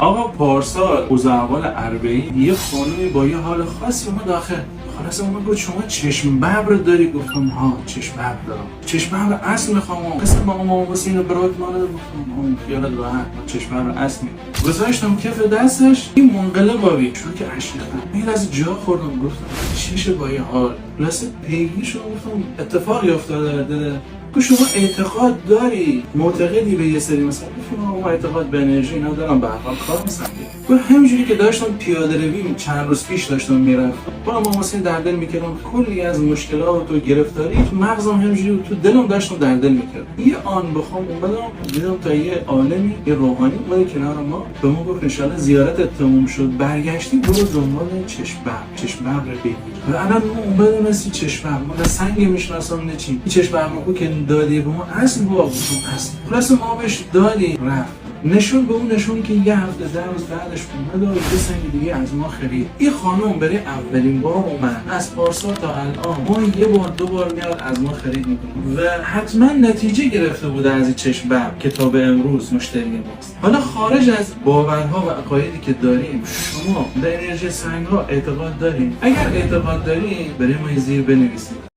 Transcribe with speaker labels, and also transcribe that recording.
Speaker 1: آقا پارسال اوزاوال اربعین یه خانومی با یه حال خاصی اومد داخل. خلاص اون گفت شما چشم ببر داری؟ گفتم ها چشم ببر دارم. چشم ببر اصل میخوام. قسم با ما واسه اینو برات مال گفتم اون خیالت راحت چشم ببر اصل می. گذاشتم کف دستش این منقلب بابی شروع که اشریختن. این از جا خوردم گفتم چشه با یه حال. خلاص پیگی شو گفتم اتفاقی افتاده داره. که شما اعتقاد داری معتقدی به یه سری مثلا ما اعتقاد به انرژی اینا دارم به هر حال کار می‌کنم و همینجوری که داشتم پیاده روی چند روز پیش داشتم میرفتم با ما واسه در دل میکردم کلی از مشکلات و گرفتاری تو مغزم همینجوری تو دلم داشتم در دل میکردم یه آن بخوام اومدم دیدم تا یه عالمی یه روحانی اومد کنار ما به ما گفت ان شاءالله زیارتت تموم شد برگشتی برو دنبال چشم ببر بگیر و الان ما اومدم از چشم ببر ما سنگ میشناسم نه چی چشم ببر که دادی به ما اصل با اصل خلاص ما بهش دادی رفت نشون به اون نشون که یه هفته 10 روز بعدش اومد و یه سنگ دیگه از ما خرید این خانم برای اولین بار اومد از پارسال تا الان ما یه بار دو بار میاد از ما خرید میکنه و حتما نتیجه گرفته بوده از این چشم ببر که تا به امروز مشتری ماست. حالا خارج از باورها و عقایدی که داریم شما به انرژی سنگ ها اعتقاد داریم؟ اگر اعتقاد داریم برای ما زیر بنویسید